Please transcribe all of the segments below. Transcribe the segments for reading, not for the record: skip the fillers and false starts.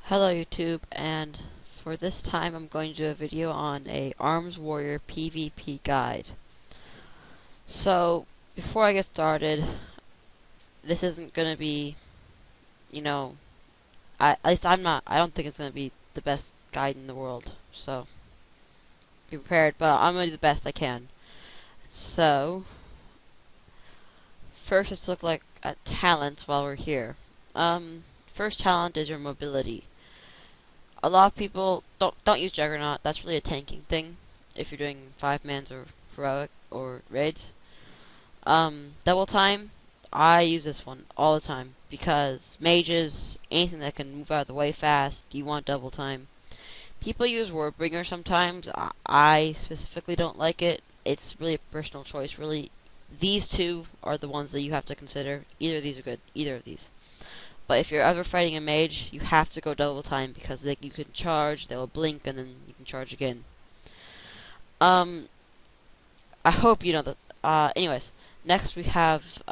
Hello YouTube, and for this time I'm going to do a video on a Arms Warrior PvP guide. So, before I get started, this isn't gonna be, you know, at least I don't think it's gonna be the best guide in the world, so be prepared, but I'm gonna do the best I can. So, first let's look at talents while we're here. First talent is your mobility. A lot of people don't use Juggernaut. That's really a tanking thing if you're doing 5-mans or heroic or raids. Double time. I use this one all the time because mages, anything that can move out of the way fast, you want double time. People use Wordbringer sometimes. I specifically don't like it. It's really a personal choice. Really, these two are the ones that you have to consider. Either of these are good. Either of these. But if you're ever fighting a mage, you have to go double time because you can charge, they'll blink, and then you can charge again. I hope you know that. Anyways, next we have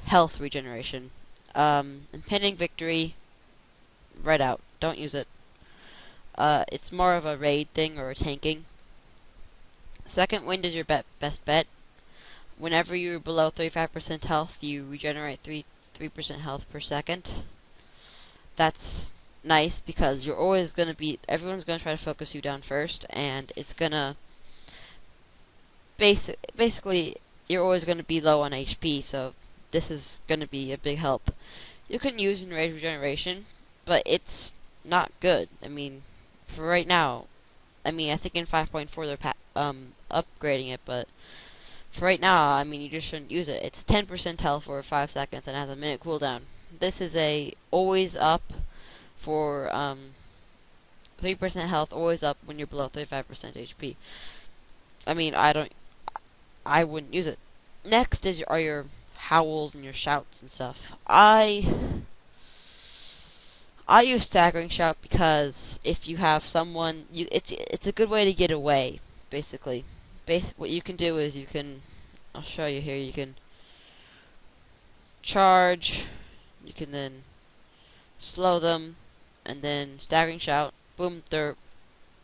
health regeneration. Impending victory, right out. Don't use it. It's more of a raid thing or a tanking. Second wind is your best bet. Whenever you're below 35% health, you regenerate 3% health per second. That's nice because you're always gonna be. Everyone's gonna try to focus you down first, and it's gonna basically you're always gonna be low on HP. So this is gonna be a big help. You can use enraged regeneration, but it's not good. I mean, for right now, I think in 5.4 they're upgrading it, but for right now, you just shouldn't use it. It's 10% health for 5 seconds and has a minute cooldown. This is a always up for 3% health, always up when you're below 35% HP. I wouldn't use it. Next are your howls and your shouts and stuff. I use staggering shout because if you have someone, it's a good way to get away, basically. What you can do is I'll show you here, you can charge, you can then slow them, and then staggering shout, boom, they're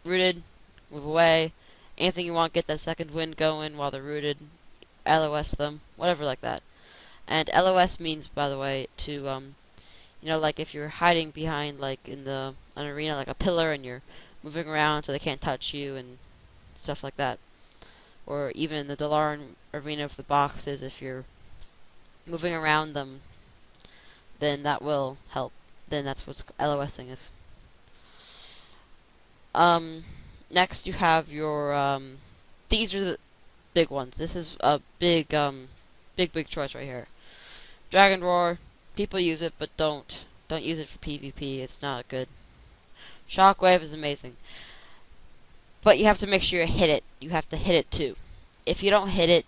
rooted, move away, anything you want, get that second wind going while they're rooted, LOS them, whatever like that. And LOS means, by the way, to, like if you're hiding behind, like in an arena, like a pillar, and you're moving around so they can't touch you, and stuff like that. Or even in the Dalaran arena of the boxes, if you're moving around them, then that will help. Then that's what LOSing is. Next you have your, these are the big ones. This is a big choice right here. Dragon Roar, people use it, but don't use it for PvP. It's not good. Shockwave is amazing, but you have to make sure you hit it. You have to hit it too. If you don't hit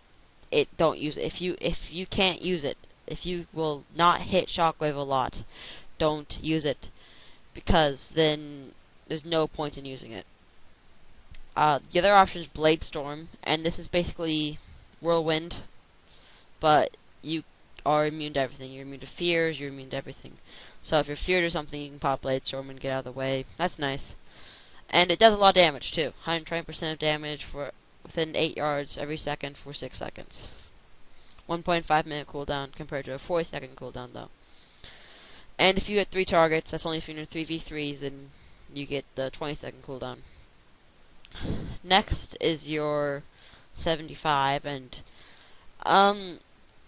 it, don't use it. If you can't use it, if you will not hit Shockwave a lot, don't use it, because then there's no point in using it. The other option is Blade Storm, and this is basically Whirlwind, but you are immune to everything. You're immune to fears, you're immune to everything. So if you're feared or something, you can pop Blade Storm and get out of the way. That's nice. And it does a lot of damage too. 120% of damage for within 8 yards every second for 6 seconds. 1.5 minute cooldown compared to a 40-second cooldown though. And if you get 3 targets, that's only if you're in 3v3s, then you get the 20-second cooldown. Next is your 75, and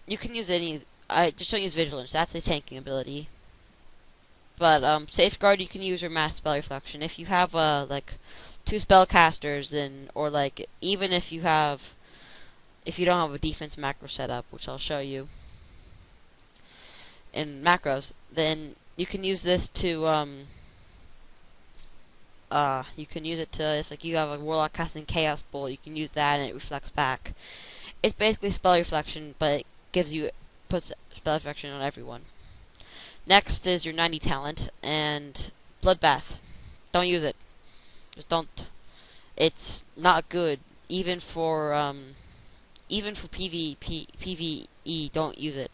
you can use any. I just don't use Vigilance. That's a tanking ability. But Safeguard you can use, or Mass Spell Reflection. If you have like 2 spellcasters, then even if you don't have a defense macro set up, which I'll show you in macros, then you can use this to you can use it to, if like you have a warlock casting Chaos Bolt, you can use that and it reflects back. It's basically spell reflection, but it puts spell reflection on everyone. Next is your 90 talent, and Bloodbath. Don't use it. Just don't. It's not good. Even for PvE, don't use it.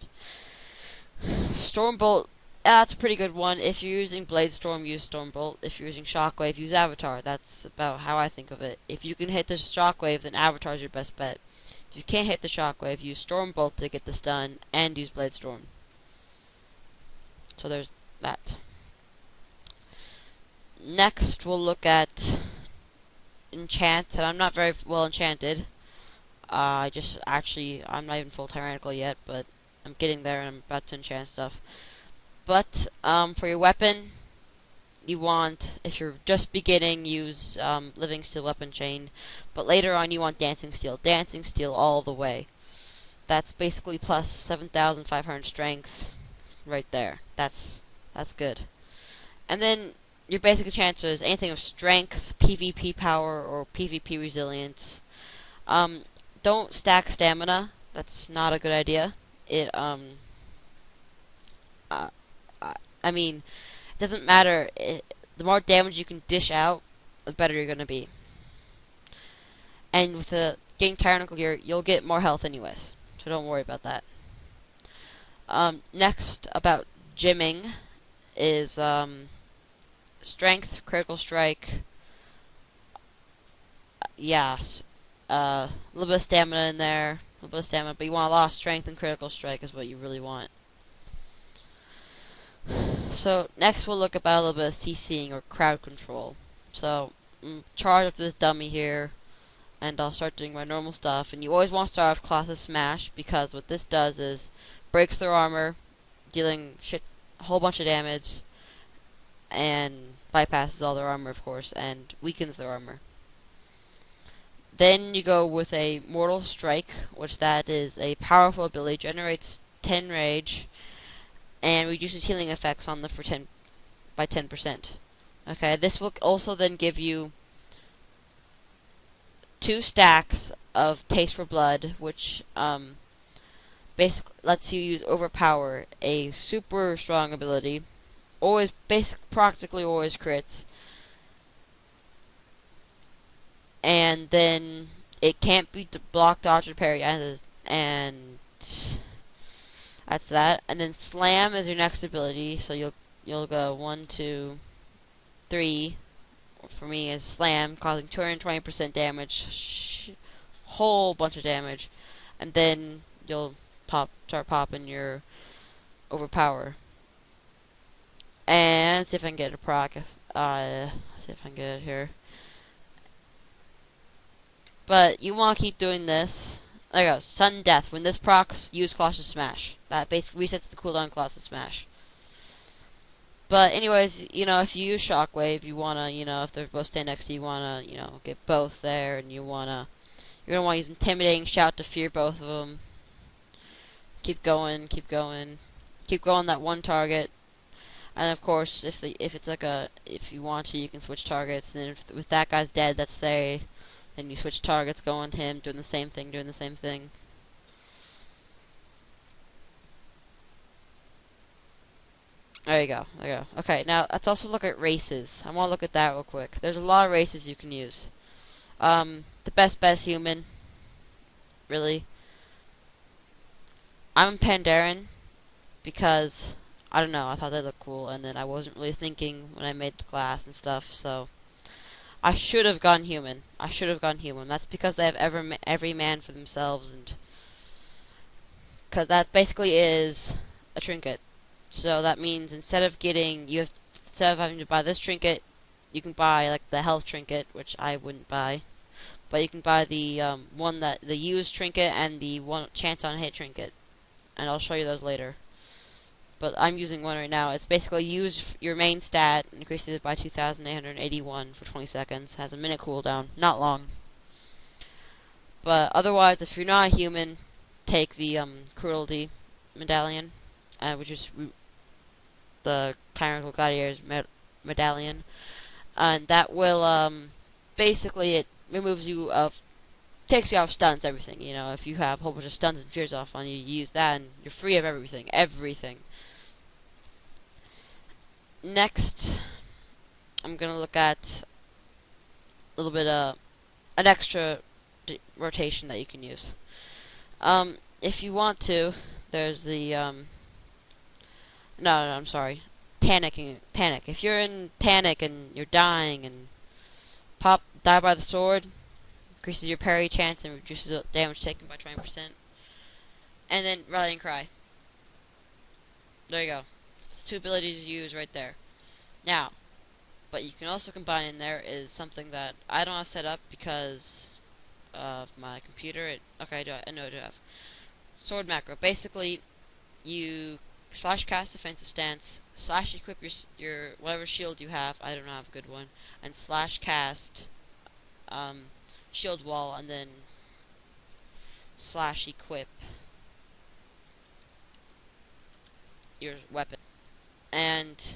Stormbolt, That's a pretty good one. If you're using Blade Storm, use Stormbolt. If you're using Shockwave, use Avatar. That's about how I think of it. If you can hit the Shockwave, then Avatar's your best bet. If you can't hit the Shockwave, use Stormbolt to get the stun, and use Blade Storm. So there's that. Next, we'll look at Enchant, and I'm not very well enchanted. I'm not even full Tyrannical yet, but I'm getting there, and I'm about to enchant stuff. But, for your weapon, you want, if you're just beginning, use Living Steel Weapon Chain. But later on, you want Dancing Steel. Dancing Steel all the way. That's basically plus 7,500 strength right there. That's good. And then your basic enchants is anything of strength, PvP power, or PvP resilience. Don't stack stamina. That's not a good idea. I mean, it doesn't matter. The more damage you can dish out, the better you're gonna be. And with the getting Tyrannical Gear, you'll get more health anyways. So don't worry about that. Next, about gymming, is strength, critical strike. Yeah, a little bit of stamina in there, a little bit of stamina, but you want a lot of strength and critical strike is what you really want. So next we'll look about a little bit of CCing or crowd control. So charge up this dummy here, and I'll start doing my normal stuff. And you always want to start off Colossus Smash, because what this does is breaks their armor, dealing a whole bunch of damage, and bypasses all their armor, of course, and weakens their armor. Then you go with a Mortal Strike, which that is a powerful ability, generates 10 rage, and reduces healing effects on the by 10%. Okay, this will also then give you 2 stacks of Taste for Blood, which basically lets you use Overpower, a super strong ability. Practically always crits. And then it can't be blocked, dodge, or parry, and that's that. And then Slam is your next ability, so you'll go 1, 2, 3. For me, is Slam, causing 220% damage, whole bunch of damage, and then you'll start popping your Overpower. And see if I can get a proc. See if I can get it here. But you want to keep doing this. There you go. Sudden Death. When this procs, use Colossus Smash. That basically resets the cooldown Colossus Smash. But anyways, if you use Shockwave, you wanna, if they're both standing next to you, you wanna, get both there, and you're gonna want to use Intimidating Shout to fear both of them. Keep going, keep going, keep going that one target. And of course, if you want to, you can switch targets. And if that guy's dead, let's say, then you switch targets, go on him, doing the same thing. There you go. Okay, now let's also look at races. I want to look at that real quick. There's a lot of races you can use. The best human. Really. I'm Pandaren, because I don't know, I thought they looked cool, and then I wasn't really thinking when I made the class and stuff, so I should have gone human. That's because they have every man for themselves, and because that basically is a trinket. So that means instead of having to buy this trinket, you can buy like the health trinket, which I wouldn't buy, but you can buy the the used trinket and the one chance on hit trinket, and I'll show you those later. But I'm using one right now. It's basically use your main stat, increases it by 2,881 for 20 seconds. Has a minute cooldown, not long. But otherwise, if you're not a human, take the Cruelty Medallion, which is the Tyrannical Gladiator's medallion, and that will basically it removes you of, takes you off stuns, everything. If you have a whole bunch of stuns and fears off on you, you use that, and you're free of everything. Next, I'm gonna look at a little bit of an extra rotation that you can use. If you want to, there's the No, I'm sorry. Panic. If you're in panic and you're dying and die by the sword, increases your parry chance and reduces the damage taken by 20%. And then Rallying Cry. There you go. It's two abilities to use right there. Now, but you can also combine in there is something that I don't have set up because of my computer. Okay, I know I do have. Sword macro. Basically, you slash cast defensive stance, slash equip your whatever shield you have. I don't have a good one, and slash cast shield wall, and then slash equip your weapon, and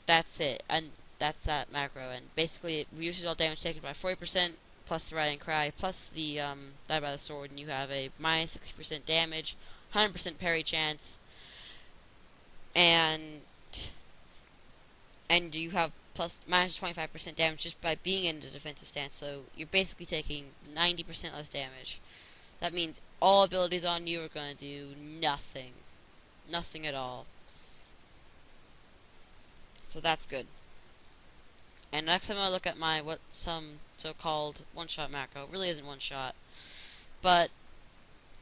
that's it. And that's that macro. And basically, it reduces all damage taken by 40%. Plus the Rallying Cry, plus the Die by the Sword, and you have a minus 60% damage, 100% parry chance, and you have plus minus 25% damage just by being in the defensive stance. So you're basically taking 90% less damage. That means all abilities on you are going to do nothing at all. So that's good. And next I'm going to look at my some so-called one-shot macro. It really isn't one-shot, but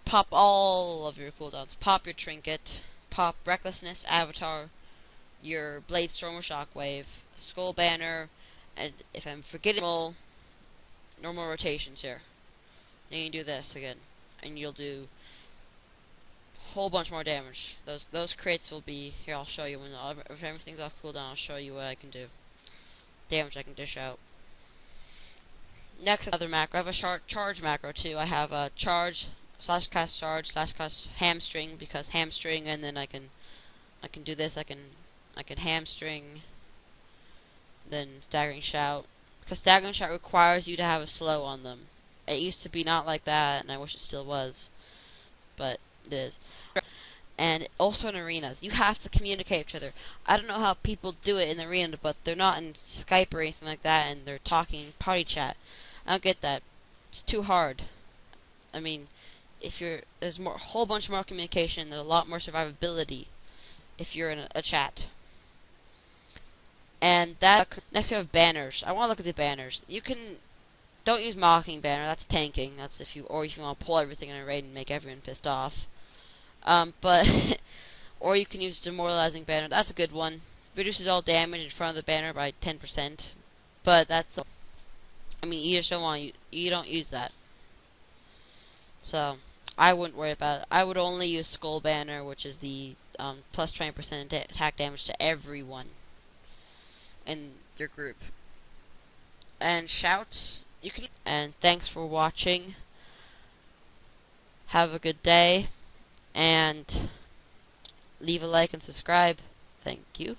pop all of your cooldowns. Pop your Trinket, pop Recklessness, Avatar, your Blade Storm or Shockwave, Skull Banner, and if I'm forgetting normal rotations here. Then you do this again, and you'll do a whole bunch more damage. Those crits will be here. I'll show you if everything's off cooldown. I'll show you what I can do. Damage I can dish out. Next is another macro. I have a charge macro too. I have a charge slash cast charge slash cast hamstring because hamstring, and then I can do this. I can hamstring, then staggering shout, because staggering shout requires you to have a slow on them. It used to be not like that, and I wish it still was, but it is. And also in arenas, you have to communicate with each other. I don't know how people do it in the arena, but they're not in Skype or anything like that, and they're talking party chat. I don't get that. It's too hard. I mean, there's a whole bunch more communication, there's a lot more survivability if you're in a chat. And next we have banners. I want to look at the banners. You don't use Mocking Banner. That's tanking. That's if you want to pull everything in a raid and make everyone pissed off. But or you can use Demoralizing Banner. That's a good one. Reduces all damage in front of the banner by 10%. But that's, I mean, you just you don't use that. So I wouldn't worry about it. I would only use Skull Banner, which is the plus 20% attack damage to everyone in your group. And shouts, you can. And thanks for watching. Have a good day, and leave a like and subscribe. Thank you.